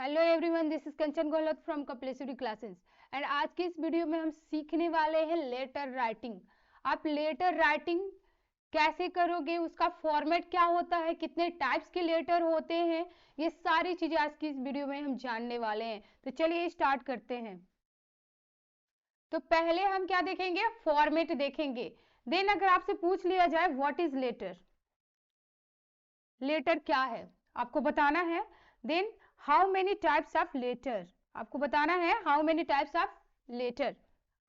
Hello everyone, this is Kanchan Gehlot from Kapleshwari classes and आज की इस वीडियो में हम सीखने वाले हैं लेटर राइटिंग। आप लेटर राइटिंग कैसे करोगे, उसका फॉर्मेट क्या होता है, कितने टाइप्स के लेटर होते हैं, ये सारी चीजें आज की इस वीडियो में हम जानने वाले हैं। तो चलिए स्टार्ट करते हैं। तो पहले हम क्या देखेंगे, फॉर्मेट देखेंगे। देन अगर आपसे पूछ लिया जाए व्हाट इज लेटर, लेटर क्या है आपको बताना है। Then how many types of letter, आपको बताना है how many types of letter.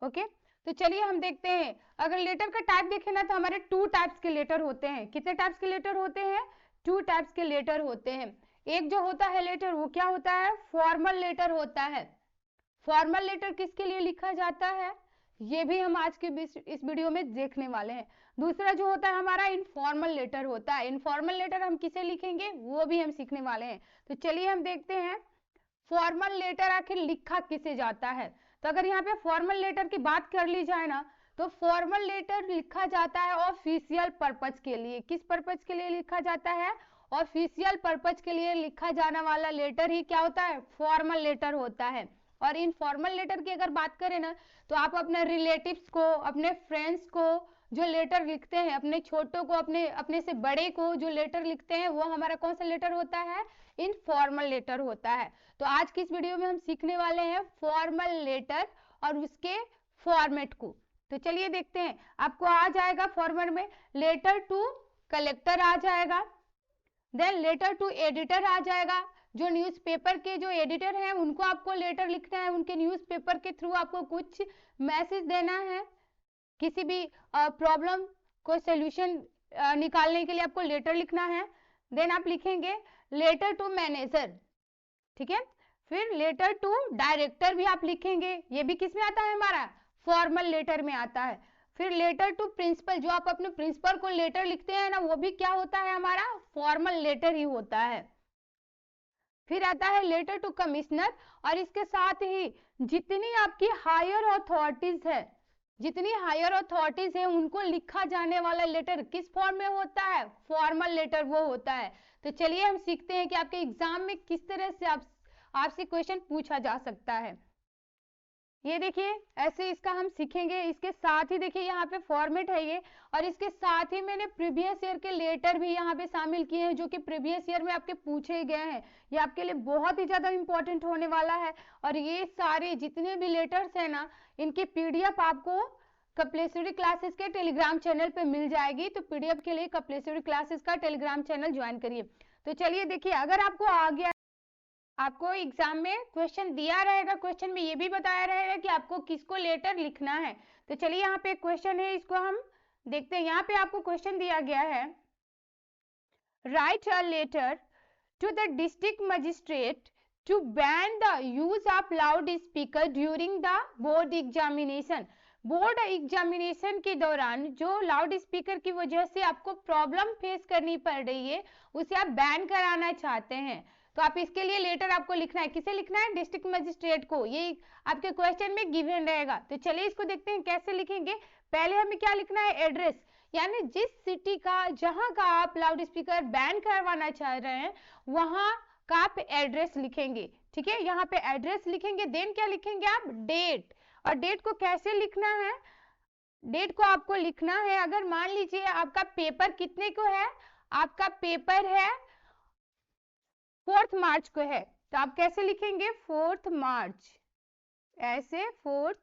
Okay, तो चलिए हम देखते हैं। अगर लेटर का टाइप देखें ना तो हमारे टू टाइप्स के लेटर होते हैं। कितने टाइप्स के लेटर होते हैं? टू टाइप्स के लेटर होते हैं। एक जो होता है लेटर वो क्या होता है, फॉर्मल लेटर होता है। फॉर्मल लेटर किसके लिए लिखा जाता है ये भी हम आज के इस वीडियो में देखने वाले हैं। दूसरा जो होता है हमारा इनफॉर्मल लेटर होता है। इनफॉर्मल लेटर हम किसे लिखेंगे वो भी हम सीखने वाले हैं। तो चलिए हम देखते हैं फॉर्मल लेटर आखिर लिखा किसे जाता है। तो अगर यहाँ पे फॉर्मल लेटर की बात कर ली जाए ना तो फॉर्मल लेटर लिखा जाता है ऑफिशियल पर्पज के लिए। किस पर्पज के लिए लिखा जाता है? ऑफिशियल पर्पज के लिए लिखा जाने वाला लेटर ही क्या होता है, फॉर्मल लेटर होता है। और इनफॉर्मल लेटर की अगर बात करें ना तो आप अपने रिलेटिव्स को, अपने फ्रेंड्स को जो लेटर लिखते हैं, अपने छोटों को, अपने से बड़े को जो लेटर लिखते हैं वो हमारा कौन सा लेटर होता है, इनफॉर्मल लेटर होता है। तो आज की इस वीडियो में हम सीखने वाले हैं फॉर्मल लेटर और उसके फॉर्मेट को। तो चलिए देखते हैं। आपको आ जाएगा फॉर्मेट में लेटर टू कलेक्टर आ जाएगा, देन लेटर टू एडिटर आ जाएगा। जो न्यूज़पेपर के जो एडिटर हैं उनको आपको लेटर लिखना है, उनके न्यूज़पेपर के थ्रू आपको कुछ मैसेज देना है, किसी भी प्रॉब्लम को सॉल्यूशन निकालने के लिए आपको लेटर लिखना है। देन आप लिखेंगे लेटर टू मैनेजर, ठीक है। फिर लेटर टू डायरेक्टर भी आप लिखेंगे, ये भी किस में आता है, हमारा फॉर्मल लेटर में आता है। फिर लेटर टू प्रिंसिपल, जो आप अपने प्रिंसिपल को लेटर लिखते हैं ना वो भी क्या होता है, हमारा फॉर्मल लेटर ही होता है। फिर आता है लेटर टू कमिश्नर, और इसके साथ ही जितनी आपकी हायर अथॉरिटीज है, जितनी हायर अथॉरिटीज है उनको लिखा जाने वाला लेटर किस फॉर्म में होता है, फॉर्मल लेटर वो होता है। तो चलिए हम सीखते हैं कि आपके एग्जाम में किस तरह से आपसे क्वेश्चन पूछा जा सकता है। ये देखिए ऐसे इसका हम सीखेंगे। इसके साथ ही देखिए यहाँ पे फॉर्मेट है ये, और इसके साथ ही मैंने प्रीवियस ईयर के लेटर भी यहाँ पे शामिल किए हैं जो कि प्रीवियस ईयर में आपके पूछे गए हैं। ये आपके लिए बहुत ही ज्यादा इंपॉर्टेंट होने वाला है। और ये सारे जितने भी लेटर्स है ना इनकी पीडीएफ आपको कपलेश्वरी क्लासेस के टेलीग्राम चैनल पे मिल जाएगी। तो पीडीएफ के लिए कपलेश्वरी क्लासेस का टेलीग्राम चैनल ज्वाइन करिए। तो चलिए देखिए, अगर आपको आ गया, आपको एग्जाम में क्वेश्चन दिया रहेगा, क्वेश्चन में ये भी बताया रहेगा कि आपको किसको लेटर लिखना है। तो चलिए यहाँ पे क्वेश्चन है, इसको हम देखते हैं। यहाँ पे आपको क्वेश्चन दिया गया है, write a letter to the district magistrate to ban the use of loud speaker during the board examination. Board examination के दौरान जो लाउड स्पीकर की वजह से आपको प्रॉब्लम फेस करनी पड़ रही है उसे आप बैन कराना चाहते हैं। तो आप इसके लिए लेटर आपको लिखना है, किसे लिखना है, डिस्ट्रिक्ट मजिस्ट्रेट को। ये आपके क्वेश्चन में गिवन रहेगा। तो चलिए इसको देखते हैं कैसे लिखेंगे। पहले हमें क्या लिखना है, एड्रेस, यानी जिस सिटी का, जहां का आप लाउड स्पीकर बैन करवाना चाह रहे हैं वहां का आप एड्रेस लिखेंगे, ठीक है। यहाँ पे एड्रेस लिखेंगे। देन क्या लिखेंगे आप, डेट। और डेट को कैसे लिखना है, डेट को आपको लिखना है, अगर मान लीजिए आपका पेपर कितने को है, आपका पेपर है 4 मार्च को है, तो आप कैसे लिखेंगे, 4 मार्च, ऐसे 4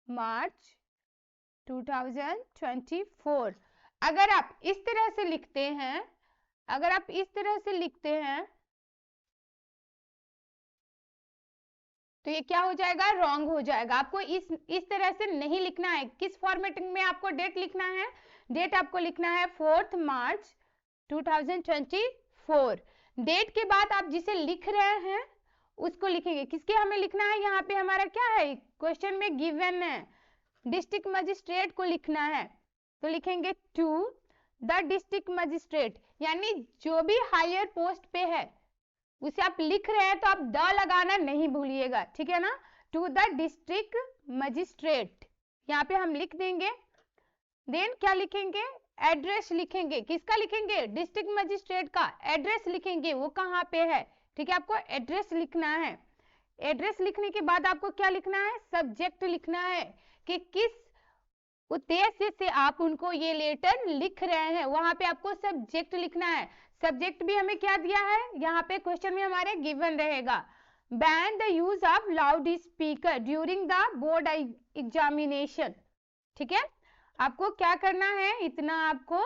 मार्च 2024। अगर आप इस तरह से लिखते हैं, अगर आप इस तरह से लिखते हैं तो ये क्या हो जाएगा, रॉन्ग हो जाएगा। आपको इस तरह से नहीं लिखना है। किस फॉर्मेटिंग में आपको डेट लिखना है, डेट आपको लिखना है 4 मार्च 2024। डेट के बाद आप जिसे लिख रहे हैं उसको लिखेंगे। किसके हमें लिखना है, यहाँ पे हमारा क्या है, क्वेश्चन में गिवन है, डिस्ट्रिक्ट मजिस्ट्रेट को लिखना है। तो लिखेंगे टू द डिस्ट्रिक्ट मजिस्ट्रेट, यानी जो भी हायर पोस्ट पे है उसे आप लिख रहे हैं तो आप द लगाना नहीं भूलिएगा, ठीक है ना। टू द डिस्ट्रिक्ट मजिस्ट्रेट यहाँ पे हम लिख देंगे। देन क्या लिखेंगे, एड्रेस लिखेंगे, किसका लिखेंगे, डिस्ट्रिक्ट मजिस्ट्रेट का एड्रेस लिखेंगे, वो कहाँ पे है, ठीक है, आपको एड्रेस लिखना है। एड्रेस लिखने के बाद आपको क्या लिखना है, सब्जेक्ट लिखना है कि किस उद्देश्य से आप उनको ये लेटर लिख रहे हैं, वहां पे आपको सब्जेक्ट लिखना है। सब्जेक्ट भी हमें क्या दिया है, यहाँ पे क्वेश्चन में हमारे गिवन रहेगा, ban the use of loud speaker during the board examination, ठीक है, आपको क्या करना है, इतना आपको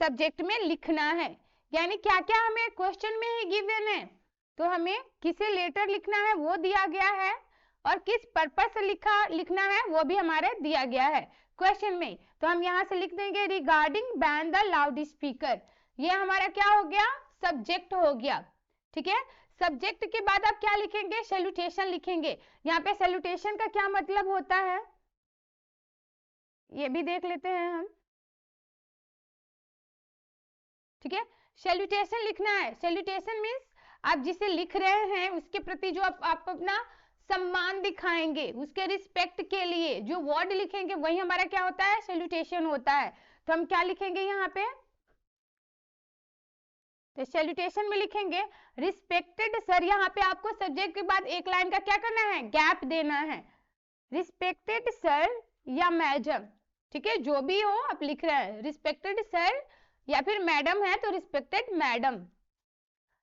सब्जेक्ट में लिखना है। यानी क्या क्या हमें क्वेश्चन में ही गिवन है, तो हमें किसे लेटर लिखना है वो दिया गया है, और किस पर्पस से लिखना है वो भी हमारे दिया गया है क्वेश्चन में। तो हम यहाँ से लिख देंगे regarding ban the loud speaker, ये हमारा क्या हो गया, सब्जेक्ट हो गया, ठीक है। सब्जेक्ट के बाद आप क्या लिखेंगे, सैल्यूटेशन लिखेंगे। यहाँ पे सैल्यूटेशन का क्या मतलब होता है ये भी देख लेते हैं हम, ठीक है। सैल्यूटेशन लिखना है, सैल्यूटेशन मीन्स आप जिसे लिख रहे हैं उसके प्रति जो आप अपना सम्मान दिखाएंगे, उसके रिस्पेक्ट के लिए जो वर्ड लिखेंगे वही हमारा क्या होता है, सैल्यूटेशन होता है। तो हम क्या लिखेंगे यहाँ पे, तो सैल्यूटेशन में लिखेंगे रिस्पेक्टेड सर, यहाँ पे आपको सब्जेक्ट के बाद एक लाइन का क्या करना है, गैप देना है, रिस्पेक्टेड सर या मैडम, ठीक है, जो भी हो आप लिख रहे हैं, रिस्पेक्टेड सर या फिर मैडम है तो रिस्पेक्टेड मैडम।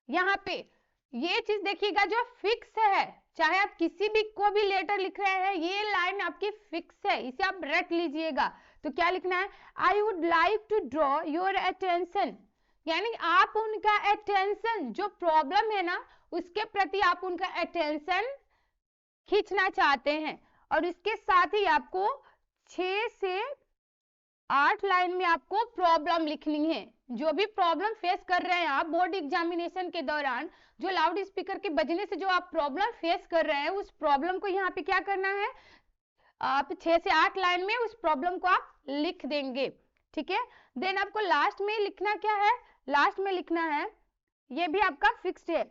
यहाँ पे ये चीज देखिएगा जो फिक्स है, चाहे आप किसी भी को भी लेटर लिख रहे हैं, ये लाइन आपकी फिक्स है, इसे आप रट लीजिएगा। तो क्या लिखना है, I would like to draw your attention, यानी आप उनका अटेंशन, जो प्रॉब्लम है ना उसके प्रति आप उनका अटेंशन खींचना चाहते हैं। और इसके साथ ही आपको 6 से 8 लाइन में आपको प्रॉब्लम लिखनी है, जो भी प्रॉब्लम फेस कर रहे हैं आप बोर्ड एग्जामिनेशन के दौरान, जो लाउड स्पीकर के बजने से जो आप प्रॉब्लम फेस कर रहे हैं उस प्रॉब्लम को यहाँ पे क्या करना है, आप 6 से 8 लाइन में उस प्रॉब्लम को आप लिख देंगे, ठीक है। देन आपको लास्ट में लिखना क्या है, लास्ट में लिखना है, ये भी आपका फिक्स्ड है,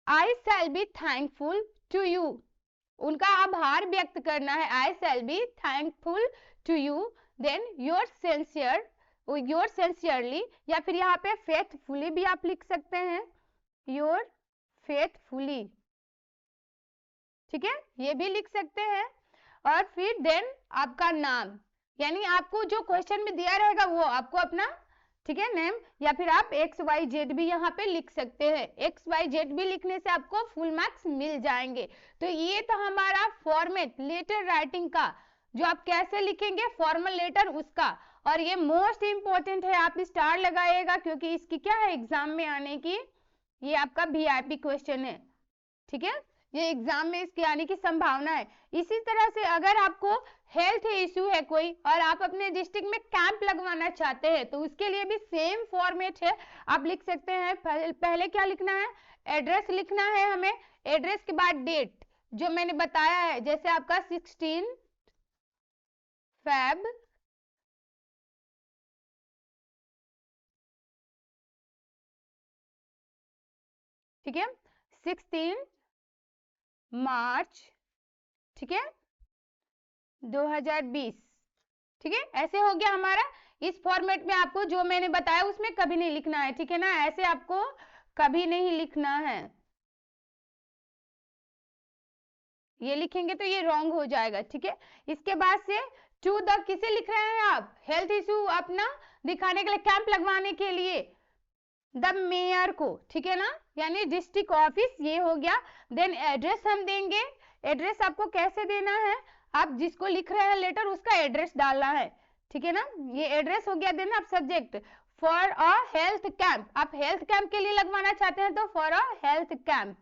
I shall be thankful to you, उनका आभार व्यक्त करना है, I shall be thankful to you, then your sincerely, या फिर यहाँ पे फेथफुली भी आप लिख सकते हैं, योर फेथफुली, ठीक है, ये भी लिख सकते हैं। और फिर देन आपका नाम, यानी आपको जो क्वेश्चन में दिया रहेगा वो आपको अपना, ठीक है, नेम, या फिर आप XYZ भी यहाँ पे लिख सकते हैं, XYZ भी लिखने से आपको फुल मार्क्स मिल जाएंगे। तो ये तो हमारा फॉर्मेट लेटर राइटिंग का, जो आप कैसे लिखेंगे फॉर्मल लेटर उसका, और ये मोस्ट इंपॉर्टेंट है, आप स्टार लगाइएगा क्योंकि इसकी क्या है एग्जाम में आने की, ये आपका VIP क्वेश्चन है, ठीक है, ये एग्जाम में इसके आने की संभावना है। इसी तरह से अगर आपको हेल्थ इश्यू है कोई और आप अपने डिस्ट्रिक्ट में कैंप लगवाना चाहते हैं तो उसके लिए भी सेम फॉर्मेट है, आप लिख सकते हैं। पहले क्या लिखना है, एड्रेस लिखना है हमें, एड्रेस के बाद डेट जो मैंने बताया है, जैसे आपका 16 Feb ठीक है, 16 मार्च, ठीक है, 2020, ठीक है, ऐसे हो गया हमारा। इस फॉर्मेट में आपको जो मैंने बताया उसमें कभी नहीं लिखना है, ठीक है ना, ऐसे आपको कभी नहीं लिखना है, ये लिखेंगे तो ये रॉन्ग हो जाएगा, ठीक है। इसके बाद से टू द किसे लिख रहे हैं आप, हेल्थ इशू अपना दिखाने के लिए, कैंप लगवाने के लिए द मेयर को, ठीक है ना, यानी डिस्ट्रिक्ट ऑफिस, ये हो गया। देन एड्रेस हम देंगे, एड्रेस आपको कैसे देना है, आप जिसको लिख रहे हैं लेटर उसका एड्रेस डालना है, ठीक है ना, ये एड्रेस हो गया। देन आप subject for a health camp, आप हेल्थ कैंप के लिए लगवाना चाहते हैं तो for a health camp.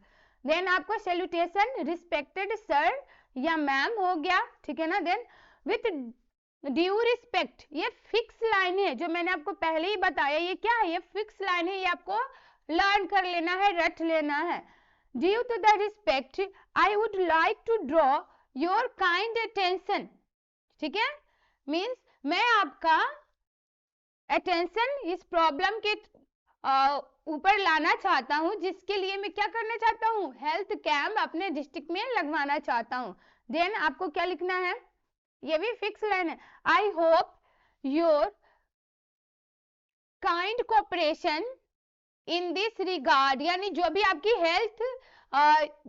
Then आपको सैल्यूटेशन रिस्पेक्टेड सर या मैम हो गया, ठीक है ना। देन विथ ड्यू रिस्पेक्ट, ये फिक्स लाइन है जो मैंने आपको पहले ही बताया, ये क्या है, ये फिक्स लाइन है, ये आपको लर्न कर लेना है, रट लेना है। Due to the respect I would like to draw your kind attention, ठीक है, मीन्स मैं आपका अटेंशन इस प्रॉब्लम के ऊपर लाना चाहता हूं, जिसके लिए मैं क्या करना चाहता हूं, हेल्थ कैंप अपने डिस्ट्रिक्ट में लगवाना चाहता हूं। देन आपको क्या लिखना है, ये भी फिक्स लाइन है, I hope your kind cooperation in this regard, यानी जो भी आपकी हेल्थ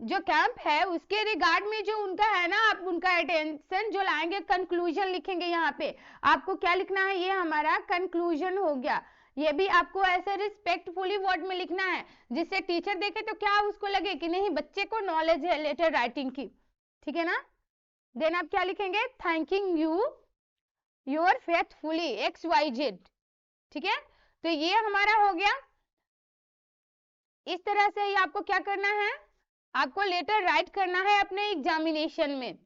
जो कैंप है उसके रिगार्ड में जो उनका है ना, आप उनका अटेंशन जो लाएंगे, कंक्लूजन लिखेंगे। यहाँ पे आपको क्या लिखना है, ये हमारा कंक्लूजन हो गया। ये भी आपको ऐसे रिस्पेक्टफुली वर्ड में लिखना है जिससे टीचर देखे तो क्या उसको लगे कि नहीं बच्चे को नॉलेज है लेटर राइटिंग की, ठीक है ना। देन आप क्या लिखेंगे, thanking you your faithfully XYZ, ठीक है। तो ये हमारा हो गया। इस तरह से ही आपको क्या करना है, आपको लेटर राइट करना है अपने एग्जामिनेशन में।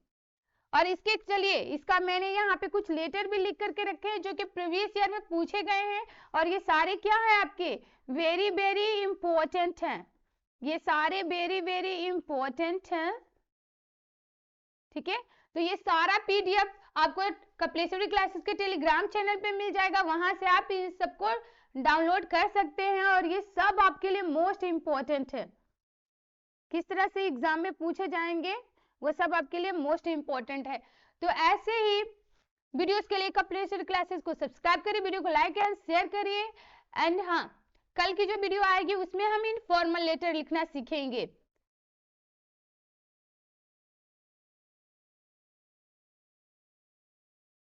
और इसके चलिए, इसका मैंने यहाँ पे कुछ लेटर भी लिख करके रखे हैं जो कि प्रीवियस ईयर में पूछे गए हैं, और ये सारे क्या है आपके वेरी वेरी इंपॉर्टेंट हैं, ये सारे वेरी वेरी इंपॉर्टेंट हैं, ठीक है। तो ये सारा PDF आपको कपिलेश्वरी क्लासेस के टेलीग्राम चैनल पे मिल जाएगा, वहां से आप इन सबको डाउनलोड कर सकते हैं, और ये सब आपके लिए मोस्ट इंपॉर्टेंट है। किस तरह से एग्जाम में पूछे जाएंगे वो सब आपके लिए मोस्ट इंपॉर्टेंट है। तो ऐसे ही वीडियोस के लिए कपिलेश्वरी क्लासेस को सब्सक्राइब करिए, वीडियो को लाइक एंड शेयर करिए। एंड हाँ, कल की जो वीडियो आएगी उसमें हम इनफॉर्मल लेटर लिखना सीखेंगे।